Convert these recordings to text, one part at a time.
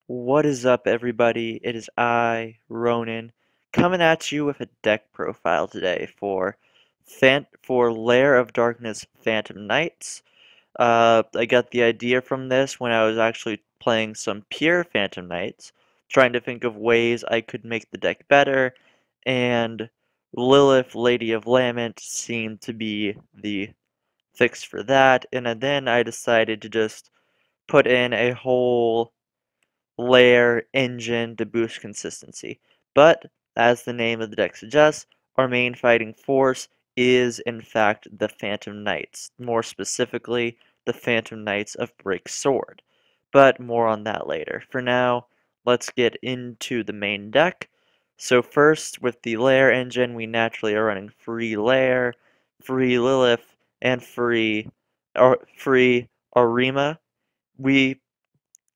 What is up, everybody? It is I, Ronin, coming at you with a deck profile today for Lair of Darkness Phantom Knights. I got the idea from this when I was actually playing some pure Phantom Knights, trying to think of ways I could make the deck better, and Lilith, Lady of Lament, seemed to be the fix for that, and then I decided to just put in a whole Lair engine to boost consistency. But, as the name of the deck suggests, our main fighting force is in fact the Phantom Knights, more specifically the Phantom Knights of Break Sword. But more on that later. For now, let's get into the main deck. So first, with the Lair engine, we naturally are running free Lair, free Lilith, and free Arima. We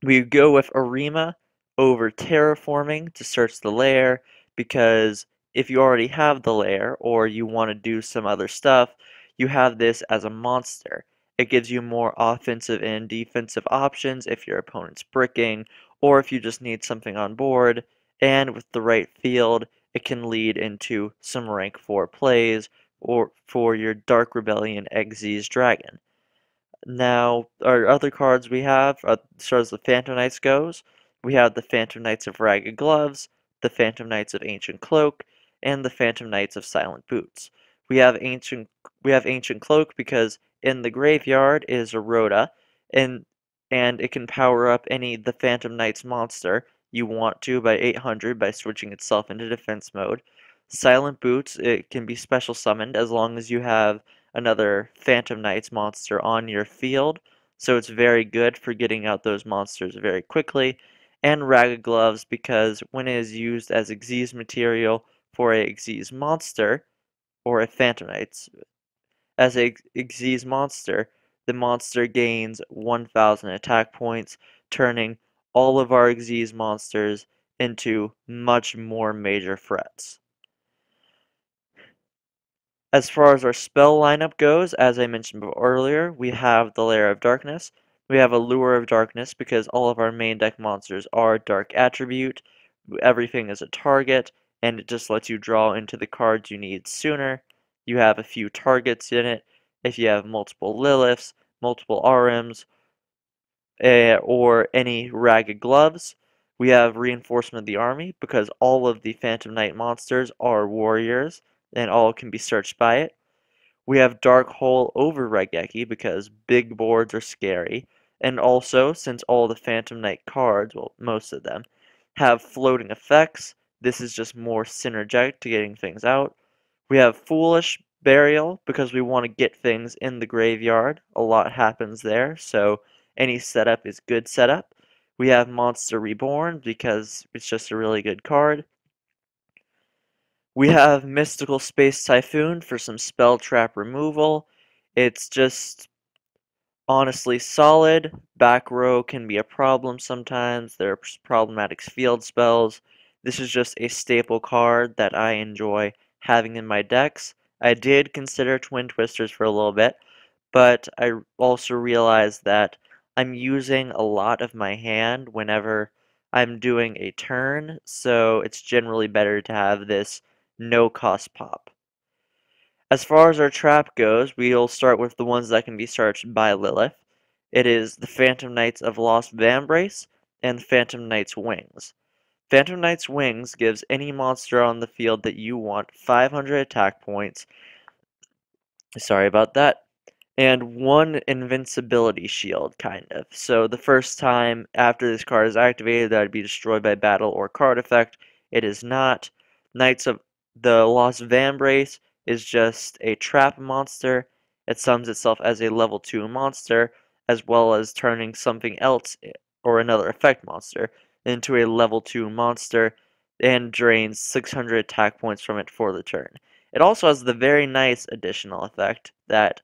we go with Arima over terraforming to search the lair because if you already have the lair or you want to do some other stuff, you have this as a monster. It gives you more offensive and defensive options if your opponent's bricking or if you just need something on board, and with the right field, it can lead into some rank 4 plays or for your Dark Rebellion Xyz Dragon. Now, our other cards we have, as far as the Phantom Knights goes, we have the Phantom Knights of Ragged Gloves, the Phantom Knights of Ancient Cloak, and the Phantom Knights of Silent Boots. We have Ancient Cloak because in the graveyard is a Rhoda, and it can power up any the Phantom Knights monster you want to by 800 by switching itself into defense mode. Silent Boots, it can be special summoned as long as you have another Phantom Knights monster on your field, so it's very good for getting out those monsters very quickly. And Ragged Gloves because when it is used as Xyz material for a Xyz monster, or a Phantom Knights, as a Xyz monster, the monster gains 1,000 attack points, turning all of our Xyz monsters into much more major threats. As far as our spell lineup goes, as I mentioned earlier, we have the Lair of Darkness. We have a Lure of Darkness because all of our main deck monsters are Dark Attribute. Everything is a target, and it just lets you draw into the cards you need sooner. You have a few targets in it. If you have multiple Liliths, multiple RMs, or any Ragged Gloves. We have Reinforcement of the Army because all of the Phantom Knight monsters are warriors and all can be searched by it. We have Dark Hole over Raigeki because big boards are scary, and also, since all the Phantom Knight cards, well, most of them, have floating effects, this is just more synergetic to getting things out. We have Foolish Burial because we want to get things in the graveyard. A lot happens there, so any setup is good setup. We have Monster Reborn because it's just a really good card. We have Mystical Space Typhoon for some spell trap removal. It's just honestly solid. Back row can be a problem sometimes. There are problematic field spells. This is just a staple card that I enjoy having in my decks. I did consider Twin Twisters for a little bit, but I also realized that I'm using a lot of my hand whenever I'm doing a turn, so it's generally better to have this no-cost pop. As far as our trap goes, we'll start with the ones that can be searched by Lilith. It is the Phantom Knights of Lost Vambrace and Phantom Knights Wings. Phantom Knight's Wings gives any monster on the field that you want 500 attack points, sorry about that, and one invincibility shield, kind of. So the first time after this card is activated that would be destroyed by battle or card effect, it is not. Knights of the Lost Vambrace is just a trap monster. It sums itself as a level 2 monster, as well as turning something else, or another effect monster, into a level 2 monster, and drains 600 attack points from it for the turn. It also has the very nice additional effect that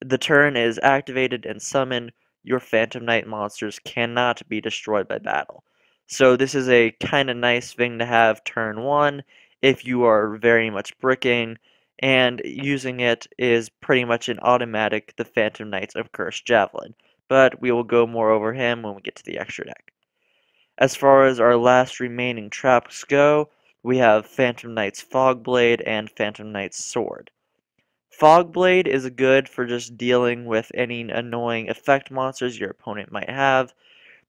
the turn is activated and summoned, your Phantom Knight monsters cannot be destroyed by battle. So this is a kind of nice thing to have turn 1 if you are very much bricking, and using it is pretty much an automatic the Phantom Knights of Cursed Javelin. But we will go more over him when we get to the extra deck. As far as our last remaining traps go, we have Phantom Knight's Fogblade and Phantom Knight's Sword. Fogblade is good for just dealing with any annoying effect monsters your opponent might have,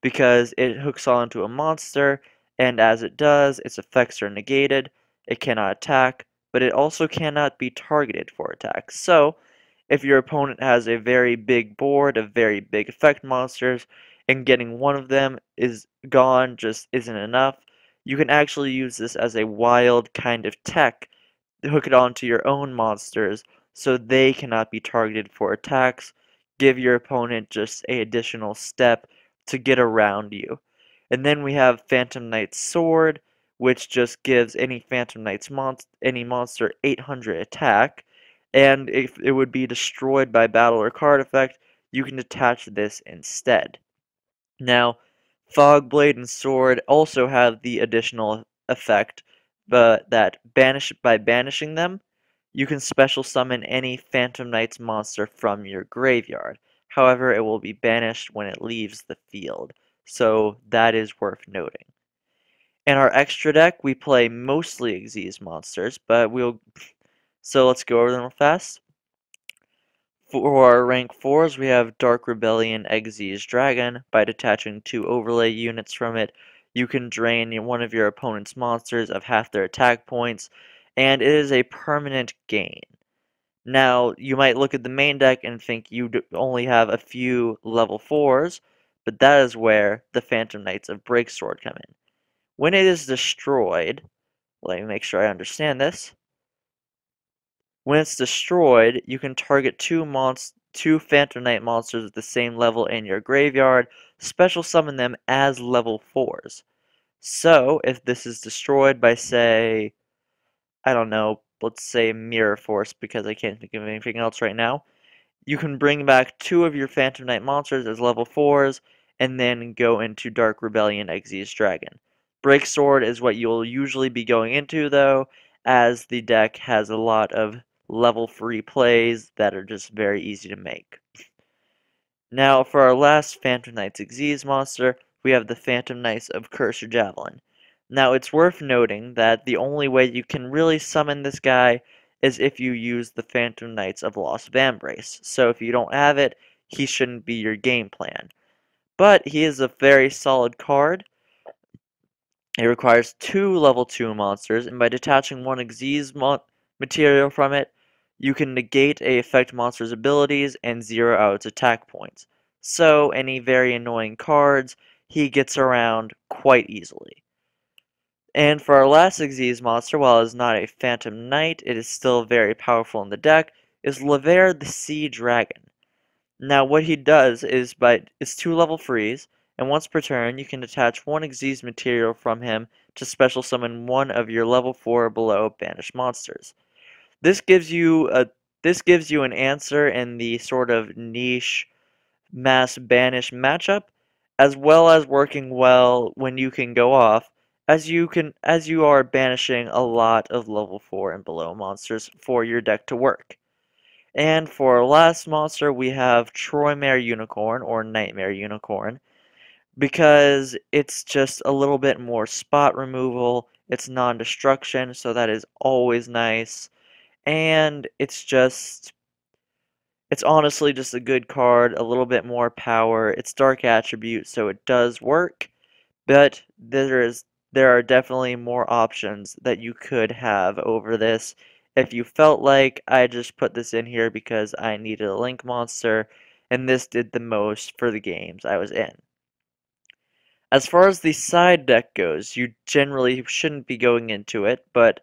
because it hooks onto a monster, and as it does, its effects are negated. It cannot attack, but it also cannot be targeted for attacks. So, if your opponent has a very big board of very big effect monsters, and getting one of them is gone just isn't enough, you can actually use this as a wild kind of tech to hook it onto your own monsters so they cannot be targeted for attacks. Give your opponent just an additional step to get around you. And then we have Phantom Knight's Sword, which just gives any Phantom Knight's any monster 800 attack, and if it would be destroyed by battle or card effect, you can attach this instead. Now, Fogblade and Sword also have the additional effect, but that by banishing them, you can special summon any Phantom Knight's monster from your graveyard. However, it will be banished when it leaves the field, so that is worth noting. In our extra deck, we play mostly Xyz monsters, so let's go over them real fast. For our rank 4s, we have Dark Rebellion Xyz Dragon. By detaching 2 overlay units from it, you can drain one of your opponent's monsters of half their attack points, and it is a permanent gain. Now, you might look at the main deck and think you only have a few level 4s, but that is where the Phantom Knights of Breaksword come in. When it is destroyed, let me make sure I understand this. When it's destroyed, you can target two Phantom Knight monsters at the same level in your graveyard, special summon them as level 4s. So, if this is destroyed by, say, I don't know, let's say Mirror Force, because I can't think of anything else right now, you can bring back 2 of your Phantom Knight monsters as level 4s, and then go into Dark Rebellion Xyz Dragon. Break Sword is what you'll usually be going into, though, as the deck has a lot of level 3 plays that are just very easy to make. Now, for our last Phantom Knights Xyz monster, we have the Phantom Knights of Cursor Javelin. Now, it's worth noting that the only way you can really summon this guy is if you use the Phantom Knights of Lost Vambrace. So if you don't have it, he shouldn't be your game plan. But he is a very solid card. It requires 2 level 2 monsters, and by detaching one Xyz material from it, you can negate a effect monster's abilities and 0 out its attack points. So any very annoying cards, he gets around quite easily. And for our last Xyz monster, while it is not a Phantom Knight, it is still very powerful in the deck, is Laverre the Sea Dragon. Now what he does is it's 2 level freeze, and once per turn you can attach 1 Xyz material from him to special summon one of your level 4 or below banished monsters. This gives you an answer in the sort of niche mass banish matchup, as well as working well when you can go off, as you are banishing a lot of level 4 and below monsters for your deck to work. And for our last monster, we have Troymare Unicorn, or Nightmare Unicorn, because it's just a little bit more spot removal, it's non-destruction, so that is always nice, and it's honestly just a good card, a little bit more power. It's dark attribute, so it does work, but there are definitely more options that you could have over this. If you felt like I just put this in here because I needed a link monster, and this did the most for the games I was in. As far as the side deck goes, you generally shouldn't be going into it, but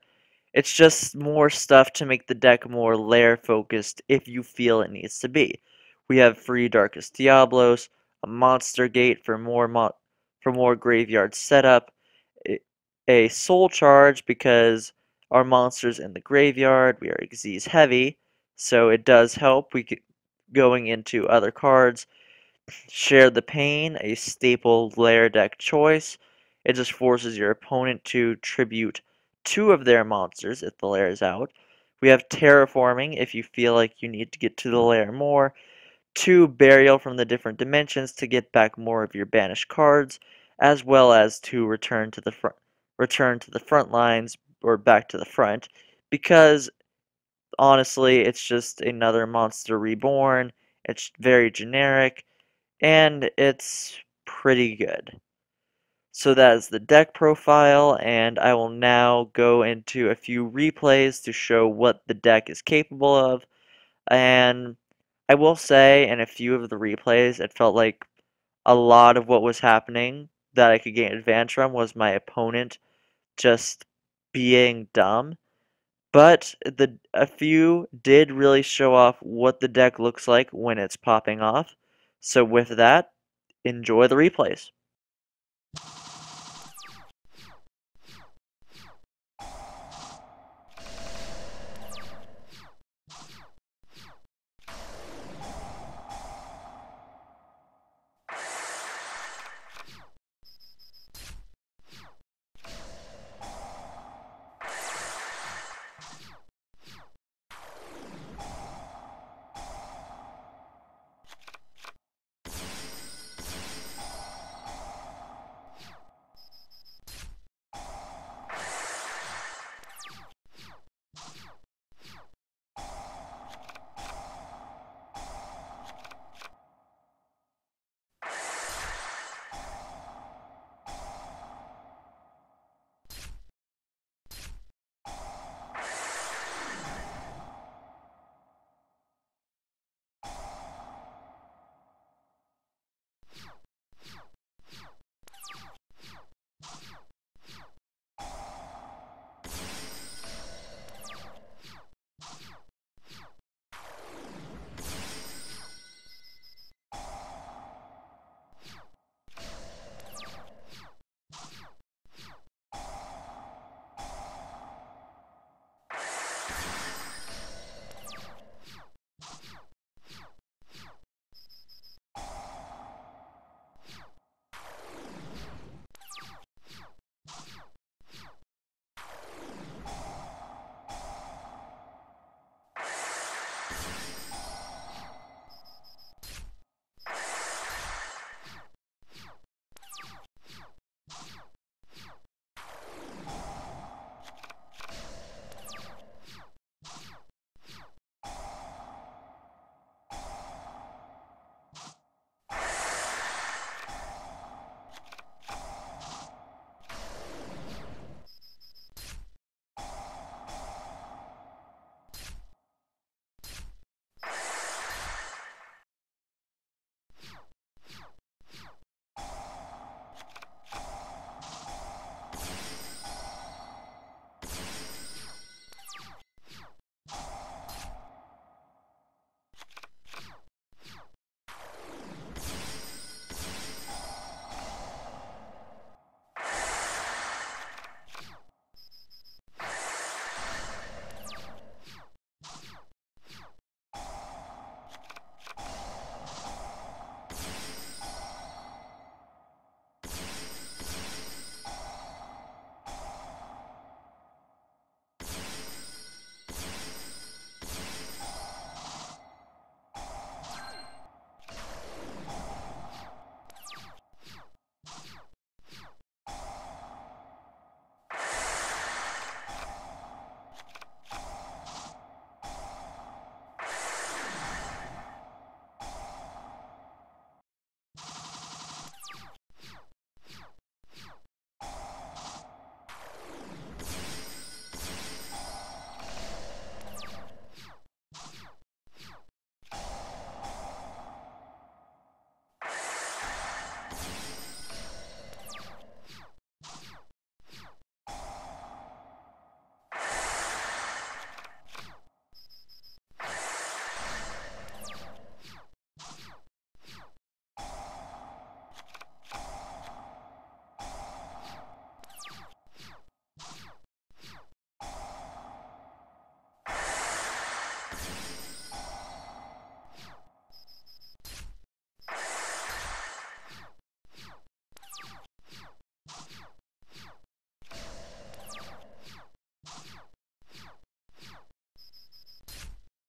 it's just more stuff to make the deck more Lair focused if you feel it needs to be. We have free Darkest Diablos, a Monster Gate for more graveyard setup, a Soul Charge because our monsters in the graveyard, we are Xyz heavy, so it does help going into other cards. Share the Pain, a staple Lair deck choice. It just forces your opponent to tribute 2 of their monsters if the Lair is out. We have Terraforming if you feel like you need to get to the Lair more. 2 Burial from the different dimensions to get back more of your banished cards. as well as to return to the front lines or back to the front, because honestly, it's just another monster reborn. It's very generic, and it's pretty good. So that is the deck profile, and I will now go into a few replays to show what the deck is capable of. And I will say, in a few of the replays, it felt like a lot of what was happening that I could gain advantage from was my opponent just being dumb. But a few did really show off what the deck looks like when it's popping off. So with that, enjoy the replays.